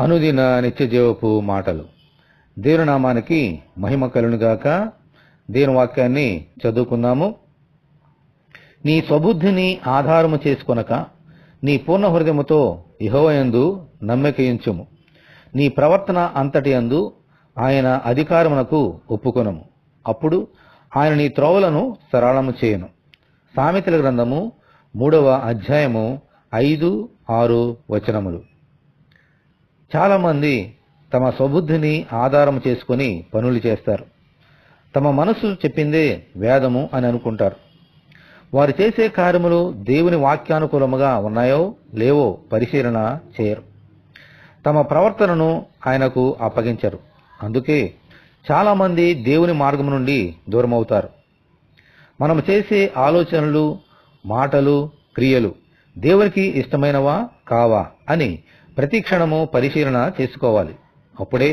అనుదిన నిత్యజీవపు మాటలు. దేవుని నామానికి మహిమ కలుగునుగాక. దేవుని వాక్యాన్ని చదువుకుందాము. నీ స్వబుద్ధిని ఆధారము చేసుకొనక నీ పూర్ణ హృదయముతో యెహోవాయందు నమ్మికయుంచుము. నీ ప్రవర్తన అంతటి యందు ఆయన అధికారమునకు ఒప్పుకొనుము. అప్పుడు ఆయన నీ త్రోవలను సరళము చేయును. సామెతల గ్రంథము 3వ అధ్యాయము 5, 6 వచనములు. చాలామంది తమ స్వబుద్ధిని ఆధారం చేసుకుని పనులు చేస్తారు. తమ మనసు చెప్పిందే వేదము అని అనుకుంటారు. వారు చేసే కార్యములు దేవుని వాక్యానుకూలముగా ఉన్నాయో లేవో పరిశీలన చేయరు. తమ ప్రవర్తనను ఆయనకు అప్పగించరు. అందుకే చాలామంది దేవుని మార్గం నుండి దూరమవుతారు. మనం చేసే ఆలోచనలు, మాటలు, క్రియలు దేవునికి ఇష్టమైనవా కావా అని ప్రతి క్షణము పరిశీలన చేసుకోవాలి. అప్పుడే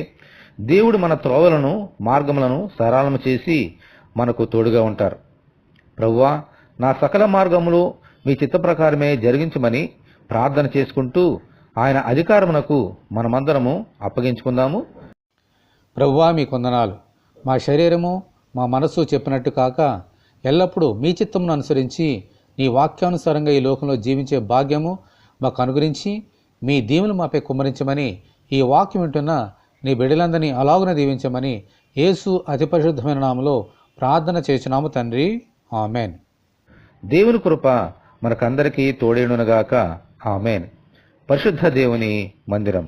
దేవుడు మన త్రోవలను, మార్గములను సరళము చేసి మనకు తోడుగా ఉంటారు. ప్రభువా, నా సకల మార్గములు మీ చిత్త ప్రకారమే జరిగించమని ప్రార్థన చేసుకుంటూ ఆయన అధికారమునకు మనమందరము అప్పగించుకుందాము. ప్రభువా, మీ కొందనాలు. మా శరీరము, మా మనస్సు చెప్పినట్టు కాక ఎల్లప్పుడూ మీ చిత్తమును అనుసరించి నీ వాక్యానుసారంగా ఈ లోకంలో జీవించే భాగ్యము మాకు అనుగ్రహించి మీ దీవెనలు మాపై కుమ్మరించమని, ఈ వాక్యం వింటున్న నీ బిడ్డలందరినీ అలాగున దీవించమని యేసు అతి పరిశుద్ధమైన నామములో ప్రార్థన చేస్తున్నాము తండ్రి. ఆమెన్. దేవుని కృప మనకందరికీ తోడేయునుగాక. ఆమెన్. పరిశుద్ధ దేవుని మందిరం.